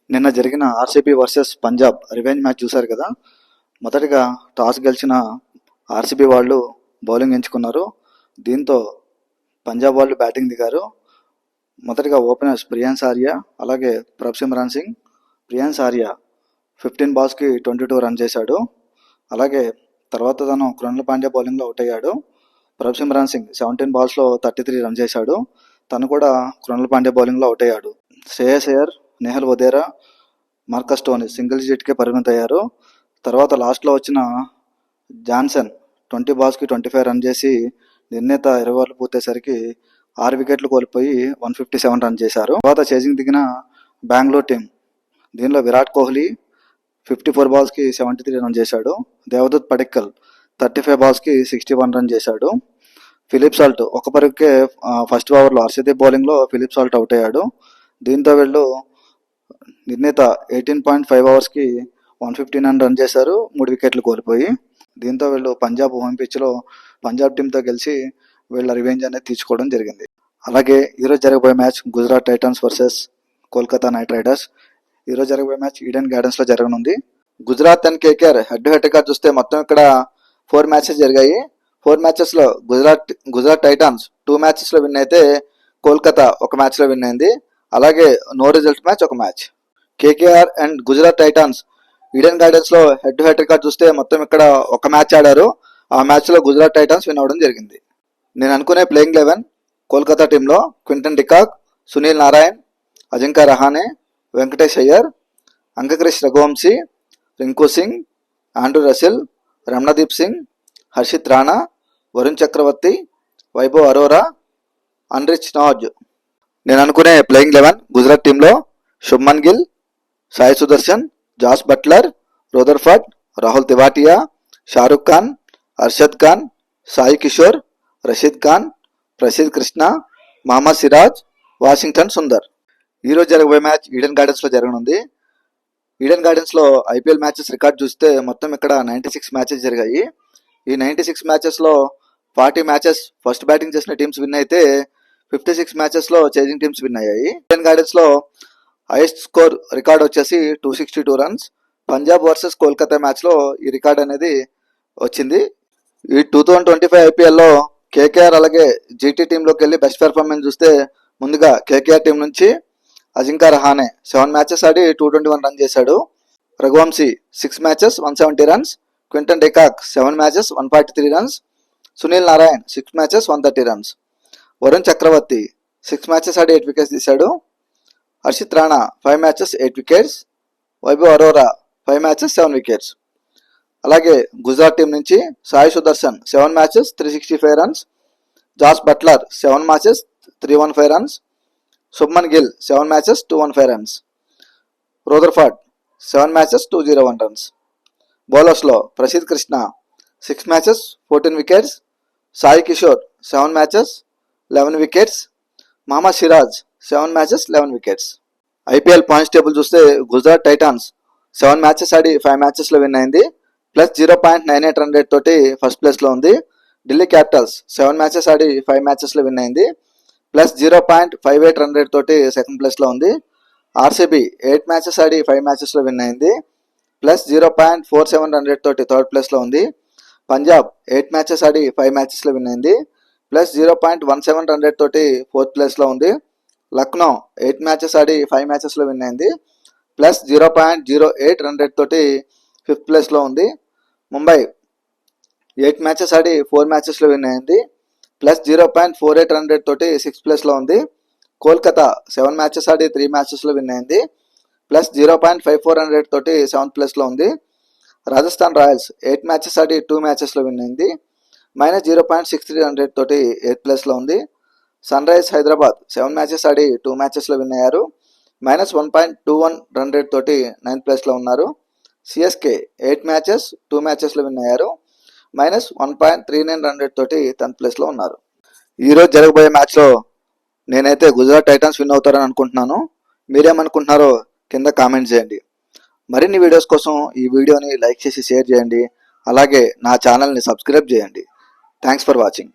నిన్న జరిగిన RCB versus Punjab revenge match చూశారు కదా. మొదటిగా టాస్ గెలిచిన ఆర్సీబీ వాళ్ళు బౌలింగ్ ఎంచుకున్నారు. దీంతో పంజాబ్ వాళ్ళు బ్యాటింగ్ దిగారు. మొదటిగా ఓపెనర్స్ ప్రియాన్స్ ఆర్య అలాగే Prabh Singh. Prions Arya 15 balls 22 run చేశాడు. అలాగే తర్వాత తను కృణాల్ పాండ్యా బౌలింగ్లో అవుట్ అయ్యాడు. ప్రభ్ సింగ్ 17 balls 33 రన్ చేశాడు. తను కూడా కృణాల్ పాండ్యా బౌలింగ్లో అవుట్ అయ్యాడు. Shreyas Iyer, Nehal Wadhera, Marcus Stoinis single డిజిట్కే పరిమితం అయ్యారు. తర్వాత లాస్ట్లో వచ్చిన జాన్సన్ 20 balls 25 రన్ చేసి నిర్ణీత 20 ఓవర్లు పూర్తయ్యేసరికి 6 వికెట్లు కోల్పోయి 157 రన్ చేశారు. తర్వాత చేజింగ్ దిగిన బెంగళూరు టీం, దీనిలో విరాట్ కోహ్లీ 54 balls 73 రన్ చేశాడు. దేవదత్ పడిక్కల్ 35 balls 61 రన్ చేశాడు. ఫిలిప్ సాల్ట్ ఒక పరుగుకే ఫస్ట్ ఓవర్లో హర్షదీప్ బౌలింగ్లో ఫిలిప్ సాల్ట్ అవుట్ అయ్యాడు. దీంతో వీళ్ళు నిర్ణీత 18.5 overs 159 రన్ చేశారు, 3 వికెట్లు కోల్పోయి. దీంతో వీళ్ళు పంజాబ్ హోమ్ పిచ్లో పంజాబ్ టీంతో గెలిచి వీళ్ళ రివెంజ్ అనేది తీర్చుకోవడం జరిగింది. అలాగే ఈరోజు జరగబోయే match Gujarat Titans versus Kolkata Knight Riders. ఈరోజు జరగబోయే మ్యాచ్ ఈడెన్ గార్డెన్స్లో జరగనుంది. గుజరాత్ అండ్ కేకేఆర్ హెడ్ టు హెడ్గా చూస్తే మొత్తం ఇక్కడ 4 matches జరిగాయి. 4 matchesలో గుజరాత్ టైటన్స్ 2 matchesలో విన్ అయితే కోల్కతా 1 matchలో విన్ అయింది. అలాగే no result match 1 match. KKR and Gujarat Titans Eden Gardens లో హెడ్ టు హెడ్ రికార్డ్ చూస్తే మొత్తం ఇక్కడ 1 match ఆడారు. ఆ మ్యాచ్ లో గుజరాత్ టైటన్స్ విన్ అవ్వడం జరిగింది. నేను అనుకునే ప్లేయింగ్ 11 కోల్కతా టీంలో Quinton de Kock, Sunil Narayan, Ajinkya Rahane, Venkatesh Iyer, Angkrish Raghuvanshi, Rinku Singh, Andre Russell, Ramandeep Singh, Harshit Rana, Varun Chakravarthy, Vaibhav Arora, Anrich Nortje. నేను అనుకునే ప్లేయింగ్ 11 గుజరాత్ టీంలో Shubman Gill, Sai Sudharsan, Jos Buttler, Rutherford, Rahul Tewatia, Shahrukh Khan, Arshad Khan, Sai Kishore, Rashid Khan, Prasidh Krishna, Mohammed Siraj, Washington Sundar. ఈరోజు జరగబోయే మ్యాచ్ ఈడెన్ గార్డెన్స్లో జరగనుంది. ఈడెన్ గార్డెన్స్లో ఐపీఎల్ మ్యాచెస్ రికార్డ్ చూస్తే మొత్తం ఇక్కడ 96 matches జరిగాయి. ఈ 96 matchesలో 40 matches ఫస్ట్ బ్యాటింగ్ చేసిన టీమ్స్ విన్ అయితే 56 matchesలో చేజింగ్ టీమ్స్ విన్ అయ్యాయి. ఈడెన్ గార్డెన్స్లో హైయెస్ట్ స్కోర్ రికార్డ్ వచ్చేసి 262 runs. పంజాబ్ వర్సెస్ కోల్కతా మ్యాచ్లో ఈ రికార్డ్ అనేది వచ్చింది. ఈ 2025 ఐపీఎల్లో కేకేఆర్ అలాగే జీటీ టీంలోకి వెళ్ళి బెస్ట్ పెర్ఫార్మెన్స్ చూస్తే ముందుగా కేకేఆర్ టీం నుంచి అజింక్య రహానే 7 matches ఆడి 221 రన్ చేశాడు. Raghuvanshi 6 matches 170 runs. Quinton de Kock 7 matches 143 runs. Sunil Narayan 6 matches 130 runs. Varun Chakravarthy 6 matches ఆడి 8 wickets తీశాడు. Harshit Rana 5 matches 8 wickets. Vaibhav Arora 5 matches 7 wickets. అలాగే గుజరాత్ టీం నుంచి Sai Sudharsan 7 matches 365 runs. Jos Buttler 7 matches 315 runs. Shubman Gill 7 matches 215 runs. Rutherford 7 matches 201 runs. బౌలర్స్లో Prasidh Krishna 6 matches 14 wickets. Sai Kishore 7 matches 11 wickets. Mohammed Siraj 7 matches 11 wickets. IPL points table చూస్తే Gujarat Titans 7 matches ఆడి 5 matchesలో win అయింది. Plus 0.98 run rate తోటి first ప్లేస్లో ఉంది. ఢిల్లీ క్యాపిటల్స్ 7 matches ఆడి 5 matchesలో విన్ అయింది. ప్లస్ 0.58 run rate తోటి సెకండ్ ప్లేస్లో ఉంది. ఆర్సీబీ 8 matches ఆడి 5 matchesలో విన్ అయింది. ప్లస్ 0.47 run rate తోటి థర్డ్ ప్లేస్లో ఉంది. పంజాబ్ 8 matches ఆడి 5 matchesలో విన్ అయింది. ప్లస్ 0.17 run rate తోటి ఫోర్త్ ప్లేస్లో ఉంది. లక్నో 8 matches ఆడి 5 matchesలో విన్ అయింది. ప్లస్ 0.08 run rate తోటి ఫిఫ్త్ ప్లేస్లో ఉంది. ముంబై 8 matches ఆడి 4 matchesలో విన్ అయింది. ప్లస్ 0.48 run rate తోటి సిక్స్త్ ప్లేస్లో ఉంది. కోల్కతా 7 matches ఆడి 3 matchesలో విన్ అయింది. ప్లస్ 0.54 run rate తోటి సెవెంత్ ప్లేస్లో ఉంది. రాజస్థాన్ రాయల్స్ 8 matches ఆడి 2 matchesలో విన్ అయింది. మైనస్ 0.63 run rate తోటి ఎయిత్ ప్లేస్లో ఉంది. సన్ రైజ్ హైదరాబాద్ 7 matches ఆడి 2 matchesలో విన్ అయ్యారు. మైనస్ 1.21 run rate తోటి నైన్త్ ప్లేస్లో ఉన్నారు. సిఎస్కే 8 matches 2 matchesలో విన్ అయ్యారు. మైనస్ 1.39 run rate తోటి 10th ప్లేస్లో ఉన్నారు. ఈరోజు జరగబోయే మ్యాచ్లో నేనైతే గుజరాత్ టైటన్స్ విన్ అవుతారని అనుకుంటున్నాను. మీరేమనుకుంటున్నారో కింద కామెంట్ చేయండి. మరిన్ని వీడియోస్ కోసం ఈ వీడియోని లైక్ చేసి షేర్ చేయండి. అలాగే నా ఛానల్ని సబ్స్క్రైబ్ చేయండి. Thanks for watching.